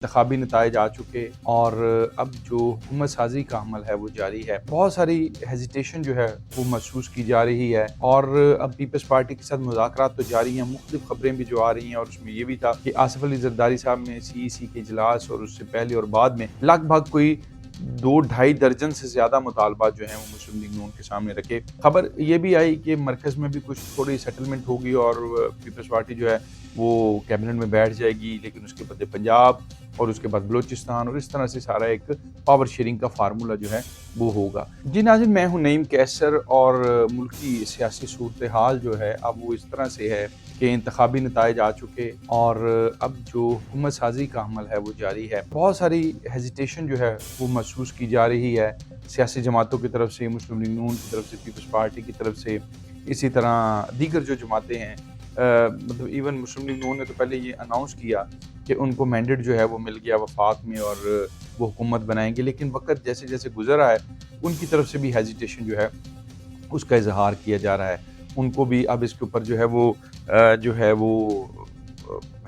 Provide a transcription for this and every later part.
انتخابی نتائج آ چکے اور اب جو حکومت سازی کا عمل ہے وہ جاری ہے۔ بہت ساری ہیزیٹیشن جو ہے وہ محسوس کی جا رہی ہے اور اب پیپلز پارٹی کے ساتھ مذاکرات تو جاری ہیں، مختلف خبریں بھی جو آ رہی ہیں اور اس میں یہ بھی تھا کہ آصف علی زرداری صاحب نے CEC کے اجلاس اور اس سے پہلے اور بعد میں لگ بھگ کوئی 2-2.5 درجن سے زیادہ مطالبات جو ہیں وہ مسلم لیگ نون کے سامنے رکھے۔ خبر یہ بھی آئی کہ مرکز میں بھی کچھ تھوڑی سیٹلمنٹ ہوگی اور پیپلز پارٹی جو ہے وہ کیبنٹ میں بیٹھ جائے گی، لیکن اس کے بدلے پنجاب اور اس کے بعد بلوچستان اور اس طرح سے سارا ایک پاور شیئرنگ کا فارمولا جو ہے وہ ہوگا۔ جی ناظرین، میں ہوں نعیم کیسر اور ملکی سیاسی صورتحال جو ہے اب وہ اس طرح سے ہے کہ انتخابی نتائج آ چکے اور اب جو حکومت سازی کا عمل ہے وہ جاری ہے۔ بہت ساری ہیزیٹیشن جو ہے وہ محسوس کی جا رہی ہے سیاسی جماعتوں کی طرف سے، مسلم لیگ نون کی طرف سے، پیپلز پارٹی کی طرف سے، اسی طرح دیگر جو جماعتیں ہیں، مطلب ایون مسلم لیگ نون نے تو پہلے یہ اناؤنس کیا کہ ان کو مینڈیٹ جو ہے وہ مل گیا وفاق میں اور وہ حکومت بنائیں گے، لیکن وقت جیسے جیسے گزر رہا ہے ان کی طرف سے بھی ہیزیٹیشن جو ہے اس کا اظہار کیا جا رہا ہے۔ ان کو بھی اب اس کے اوپر جو ہے وہ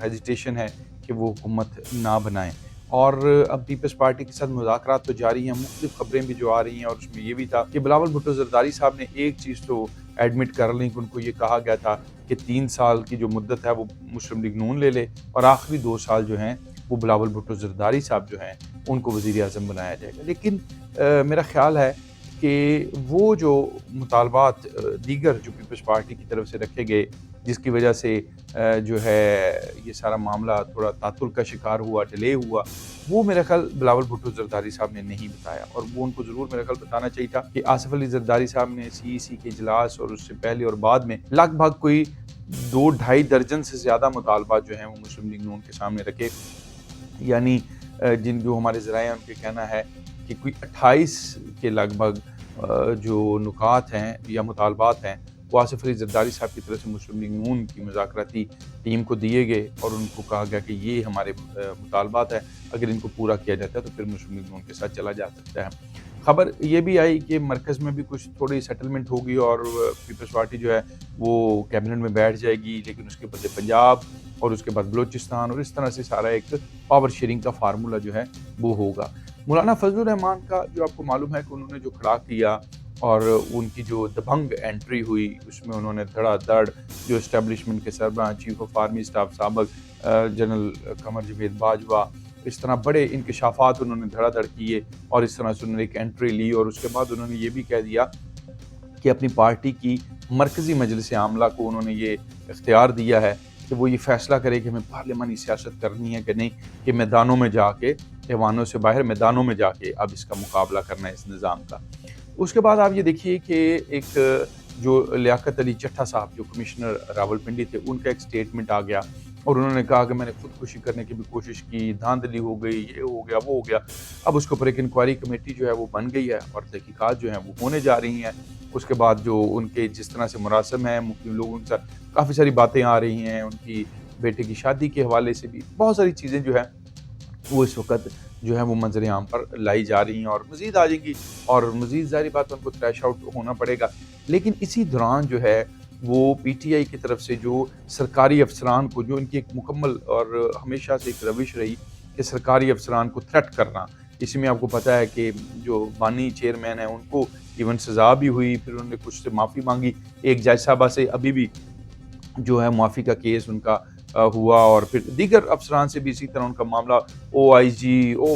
ہیزیٹیشن ہے کہ وہ حکومت نہ بنائیں اور اب پیپلز پارٹی کے ساتھ مذاکرات تو جاری ہیں، مختلف خبریں بھی جو آ رہی ہیں اور اس میں یہ بھی تھا کہ بلاول بھٹو زرداری صاحب نے ایک چیز تو ایڈمٹ کر لیں کہ ان کو یہ کہا گیا تھا کہ 3 سال کی جو مدت ہے وہ مسلم لیگ نون لے لے اور آخری 2 سال جو ہیں وہ بلاول بھٹو زرداری صاحب جو ہیں ان کو وزیر اعظم بنایا جائے گا۔ لیکن میرا خیال ہے کہ وہ جو مطالبات دیگر جو پیپلز پارٹی کی طرف سے رکھے گئے، جس کی وجہ سے جو ہے یہ سارا معاملہ تھوڑا تعطل کا شکار ہوا، ڈیلے ہوا، وہ میرا خیال بلاول بھٹو زرداری صاحب نے نہیں بتایا اور وہ ان کو ضرور میرا خیال بتانا چاہیے تھا کہ آصف علی زرداری صاحب نے CEC کے اجلاس اور اس سے پہلے اور بعد میں لگ بھگ کوئی 2-2.5 درجن سے زیادہ مطالبات جو ہیں وہ مسلم لیگ نون کے سامنے رکھے، یعنی جو ہمارے ذرائع ان کے کہنا ہے کہ کوئی 28 کے لگ بھگ جو نکات ہیں یا مطالبات ہیں وہ آصف علی زرداری صاحب کی طرف سے مسلم لیگ نون کی مذاکراتی ٹیم کو دیے گئے اور ان کو کہا گیا کہ یہ ہمارے مطالبات ہیں، اگر ان کو پورا کیا جاتا ہے تو پھر مسلم لیگ نون کے ساتھ چلا جا سکتا ہے۔ خبر یہ بھی آئی کہ مرکز میں بھی کچھ تھوڑی سیٹلمنٹ ہوگی اور پیپلز پارٹی جو ہے وہ کیبنٹ میں بیٹھ جائے گی، لیکن اس کے بدلے پنجاب اور اس کے بعد بلوچستان اور اس طرح سے سارا ایک پاور شیئرنگ کا فارمولا جو ہے وہ ہوگا۔ مولانا فضل الرحمان کا جو آپ کو معلوم ہے کہ انہوں نے جو کھڑا کیا اور ان کی جو دبنگ انٹری ہوئی اس میں انہوں نے دھڑا دھڑ جو اسٹیبلشمنٹ کے سربراہ چیف آف آرمی اسٹاف سابق جنرل قمر جاوید باجوہ، اس طرح بڑے انکشافات انہوں نے دھڑا دھڑ کیے اور اس طرح سے انہوں نے ایک انٹری لی اور اس کے بعد انہوں نے یہ بھی کہہ دیا کہ اپنی پارٹی کی مرکزی مجلس عاملہ کو انہوں نے یہ اختیار دیا ہے کہ وہ یہ فیصلہ کرے کہ ہمیں پارلیمانی سیاست کرنی ہے کہ نہیں، کہ میدانوں میں جا کے، ایوانوں سے باہر میدانوں میں جا کے اب اس کا مقابلہ کرنا ہے اس نظام کا۔ اس کے بعد آپ یہ دیکھیے کہ ایک جو لیاقت علی چٹھا صاحب جو کمشنر راولپنڈی تھے، ان کا ایک سٹیٹمنٹ آ گیا اور انہوں نے کہا کہ میں نے خودکشی کرنے کی بھی کوشش کی، دھاندلی ہو گئی، یہ ہو گیا وہ ہو گیا۔ اب اس کے اوپر ایک انکوائری کمیٹی جو ہے وہ بن گئی ہے اور تحقیقات جو ہیں وہ ہونے جا رہی ہیں۔ اس کے بعد جو ان کے جس طرح سے مراسم ہیں مختلف لوگوں کے ساتھ کافی ساری باتیں آ رہی ہیں، ان کی بیٹے کی شادی کے حوالے سے بھی بہت ساری چیزیں جو ہیں وہ اس وقت جو ہے وہ منظر عام پر لائی جا رہی ہیں اور مزید آ جائیں گی اور مزید ظاہری بات ان کو تھریش آؤٹ ہونا پڑے گا۔ لیکن اسی دوران جو ہے وہ PTI کی طرف سے جو سرکاری افسران کو، جو ان کی ایک مکمل اور ہمیشہ سے ایک روش رہی کہ سرکاری افسران کو تھریٹ کرنا، اس میں آپ کو پتہ ہے کہ جو بانی چیئرمین ہیں ان کو ایون سزا بھی ہوئی، پھر انہوں نے کچھ سے معافی مانگی، ایک جج صاحبہ سے ابھی بھی جو ہے معافی کا کیس ان کا ہوا اور پھر دیگر افسران سے بھی اسی طرح ان کا معاملہ OIG،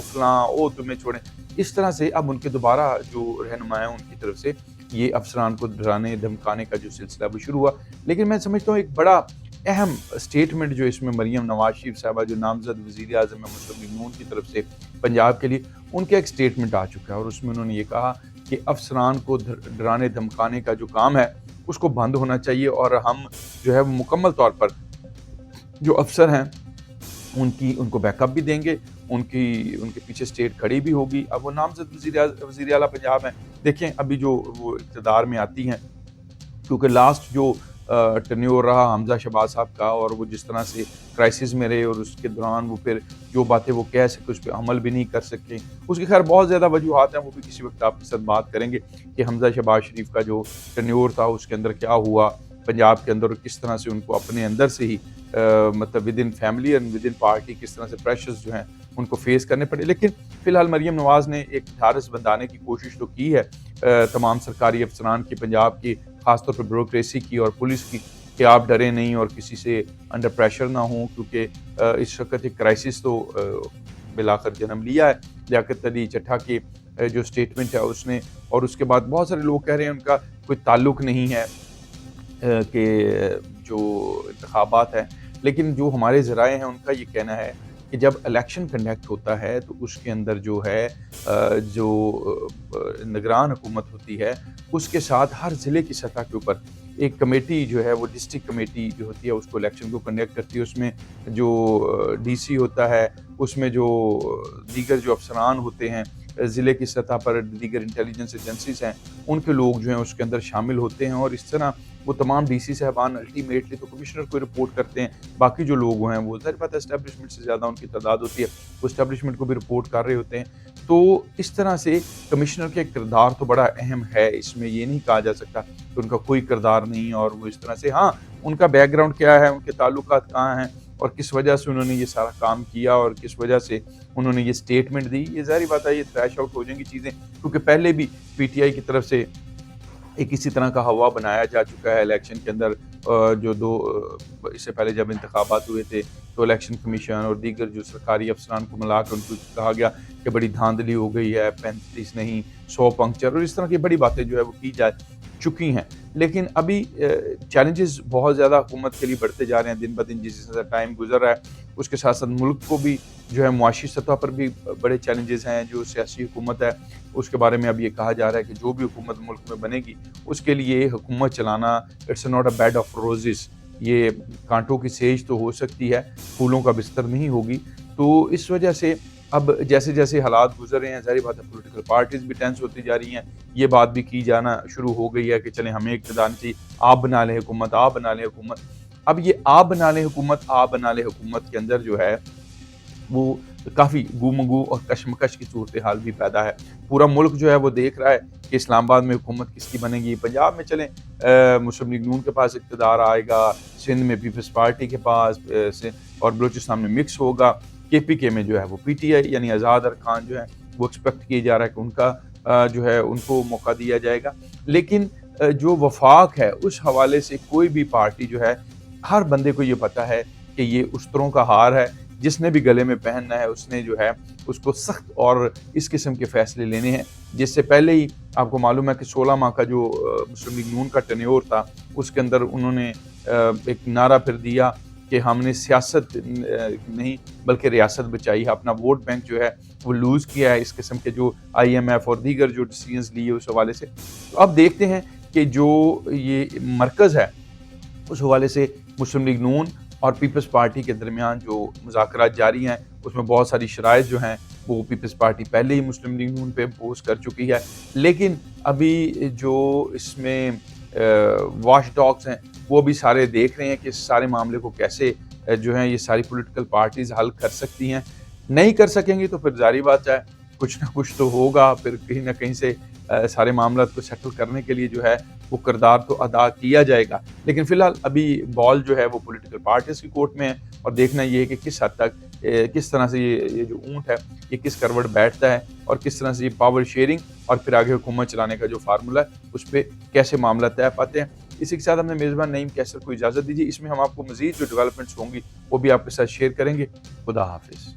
فلاں تمہیں چھوڑیں، اس طرح سے اب ان کے دوبارہ جو رہنما ہیں ان کی طرف سے یہ افسران کو ڈرانے دھمکانے کا جو سلسلہ وہ شروع ہوا۔ لیکن میں سمجھتا ہوں ایک بڑا اہم سٹیٹمنٹ جو اس میں مریم نواز شریف صاحبہ جو نامزد وزیر اعظم ہے مسلم لیگ نون کی طرف سے پنجاب کے لیے، ان کا ایک سٹیٹمنٹ آ چکا ہے اور اس میں انہوں نے یہ کہا کہ افسران کو ڈرانے دھمکانے کا جو کام ہے اس کو بند ہونا چاہیے اور ہم جو ہے مکمل طور پر جو افسر ہیں ان کو بیک اپ بھی دیں گے، ان کے پیچھے اسٹیٹ کھڑی بھی ہوگی۔ اب وہ نامزد وزیر اعلیٰ پنجاب ہیں، دیکھیں ابھی جو وہ اقتدار میں آتی ہیں، کیونکہ لاسٹ جو ٹرنیور رہا حمزہ شہباز صاحب کا اور وہ جس طرح سے کرائسس میں رہے اور اس کے دوران وہ پھر جو باتیں وہ کہہ سکے اس پہ عمل بھی نہیں کر سکے، اس کی خیر بہت زیادہ وجوہات ہیں، وہ بھی کسی وقت آپ کے ساتھ بات کریں گے کہ حمزہ شہباز شریف کا جو ٹرنیور تھا اس کے اندر کیا ہوا پنجاب کے اندر اور کس طرح سے ان کو اپنے اندر سے ہی مطلب with in family and with in party کس طرح سے پریشرز جو ہیں ان کو فیس کرنے پڑے. لیکن فی الحال مریم نواز نے ایک ڈھارس بندھانے کی کوشش تو کی ہے تمام سرکاری افسران کی، پنجاب کی، خاص طور پہ بیوروکریسی کی اور پولیس کی، کہ آپ ڈریں نہیں اور کسی سے انڈر پریشر نہ ہوں، کیونکہ اس وقت ایک کرائسس تو بالآخر جنم لیا ہے. لیاقت علی چٹھا کی جو سٹیٹمنٹ ہے اس نے، اور اس کے بعد بہت سارے لوگ کہہ رہے ہیں ان کا کوئی تعلق نہیں ہے کہ جو انتخابات ہیں. لیکن جو ہمارے ذرائع ہیں ان کا یہ کہنا ہے کہ جب الیکشن کنڈکٹ ہوتا ہے تو اس کے اندر جو ہے جو نگران حکومت ہوتی ہے اس کے ساتھ ہر ضلع کی سطح کے اوپر ایک کمیٹی جو ہے وہ ڈسٹرکٹ کمیٹی جو ہوتی ہے اس کو الیکشن کو کنڈکٹ کرتی ہے. اس میں جو ڈی سی ہوتا ہے، اس میں جو دیگر جو افسران ہوتے ہیں ضلع کی سطح پر، دیگر انٹیلیجنس ایجنسیز ہیں، ان کے لوگ جو ہیں اس کے اندر شامل ہوتے ہیں، اور اس طرح وہ تمام ڈی سی صاحبان الٹیمیٹلی تو کمشنر کو رپورٹ کرتے ہیں. باقی جو لوگ ہیں وہ ظاہر بات ہے اسٹیبلشمنٹ سے زیادہ ان کی تعداد ہوتی ہے، وہ اسٹیبلشمنٹ کو بھی رپورٹ کر رہے ہوتے ہیں. تو اس طرح سے کمشنر کے کردار تو بڑا اہم ہے، اس میں یہ نہیں کہا جا سکتا کہ ان کا کوئی کردار نہیں. اور وہ اس طرح سے ہاں ان کا بیک گراؤنڈ کیا ہے، ان کے تعلقات کہاں ہیں اور کس وجہ سے انہوں نے یہ سارا کام کیا اور کس وجہ سے انہوں نے یہ سٹیٹمنٹ دی، یہ ظاہری بات ہے یہ تھریش آؤٹ ہو جائیں گی چیزیں، کیونکہ پہلے بھی پی ٹی آئی کی طرف سے ایک اسی طرح کا ہوا بنایا جا چکا ہے الیکشن کے اندر. جو اس سے پہلے جب انتخابات ہوئے تھے تو الیکشن کمیشن اور دیگر جو سرکاری افسران کو ملا کر ان کو کہا گیا کہ بڑی دھاندلی ہو گئی ہے، 35 نہیں 100 پنکچر اور اس طرح کی بڑی باتیں جو ہے وہ کی جا چکی ہیں. لیکن ابھی چیلنجز بہت زیادہ حکومت کے لیے بڑھتے جا رہے ہیں دن بدن، جس طرح ٹائم گزر رہا ہے اس کے ساتھ ساتھ ملک کو بھی جو ہے معاشی سطح پر بھی بڑے چیلنجز ہیں. جو سیاسی حکومت ہے اس کے بارے میں اب یہ کہا جا رہا ہے کہ جو بھی حکومت ملک میں بنے گی اس کے لیے حکومت چلانا it's not a bed of roses, یہ کانٹوں کی سیج تو ہو سکتی ہے، پھولوں کا بستر نہیں ہوگی. تو اس وجہ سے اب جیسے جیسے حالات گزر رہے ہیں ظاہری بات ہے پولیٹیکل پارٹیز بھی ٹینس ہوتی جا رہی ہیں. یہ بات بھی کی جانا شروع ہو گئی ہے کہ چلیں ہمیں اقتدار نہیں چاہیے، آپ بنا لیں حکومت، آپ بنا لیں حکومت. اب یہ آپ بنا لیں حکومت، آپ بنا لیں حکومت کے اندر جو ہے وہ کافی گو اور کشمکش کی صورتحال بھی پیدا ہے. پورا ملک جو ہے وہ دیکھ رہا ہے کہ اسلام آباد میں حکومت کس کی بنے گی. پنجاب میں چلیں مسلم لیگ نون کے پاس اقتدار آئے گا، سندھ میں پیپلز پارٹی کے پاس اور بلوچستان میں مکس ہوگا. کے پی کے میں جو ہے وہ پی ٹی آئی یعنی آزاد ارکان جو ہے وہ ایکسپیکٹ کیا جا رہا ہے کہ ان کا جو ہے ان کو موقع دیا جائے گا. لیکن جو وفاق ہے اس حوالے سے کوئی بھی پارٹی جو ہے، ہر بندے کو یہ پتا ہے کہ یہ استروں کا ہار ہے، جس نے بھی گلے میں پہننا ہے اس نے جو ہے اس کو سخت اور اس قسم کے فیصلے لینے ہیں. جس سے پہلے ہی آپ کو معلوم ہے کہ 16 ماہ کا جو مسلم لیگ نون کا ٹینیور تھا اس کے اندر انہوں نے ایک نعرہ پھر دیا کہ ہم نے سیاست نہیں بلکہ ریاست بچائی ہے، اپنا ووٹ بینک جو ہے وہ لوز کیا ہے اس قسم کے جو آئی ایم ایف اور دیگر جو ڈیسیژنز لیے اس حوالے سے. تو اب دیکھتے ہیں کہ جو یہ مرکز ہے اس حوالے سے مسلم لیگ نون اور پیپلز پارٹی کے درمیان جو مذاکرات جاری ہیں اس میں بہت ساری شرائط جو ہیں وہ پیپلز پارٹی پہلے ہی مسلم لیگ نون پہ امپوز کر چکی ہے. لیکن ابھی جو اس میں واش ڈاگز ہیں وہ بھی سارے دیکھ رہے ہیں کہ اس سارے معاملے کو کیسے جو ہیں یہ ساری پولیٹیکل پارٹیز حل کر سکتی ہیں. نہیں کر سکیں گی تو پھر ظاہری بات ہے کچھ نہ کچھ تو ہوگا، پھر کہیں نہ کہیں سے سارے معاملات کو سیٹل کرنے کے لیے جو ہے وہ کردار تو ادا کیا جائے گا. لیکن فی الحال ابھی بال جو ہے وہ پولیٹیکل پارٹیز کی کورٹ میں ہے اور دیکھنا یہ ہے کہ کس حد تک کس طرح سے یہ جو اونٹ ہے یہ کس کروٹ بیٹھتا ہے اور کس طرح سے یہ پاور شیئرنگ اور پھر آگے حکومت چلانے کا جو فارمولہ ہے اس پہ کیسے معاملہ طے پاتے ہیں. اسی کے ساتھ ہم نے میزبان نعیم کیسر کو اجازت دیجیے. اس میں ہم آپ کو مزید جو ڈیولپمنٹس ہوں گی وہ بھی آپ کے ساتھ شیئر کریں گے. خدا حافظ.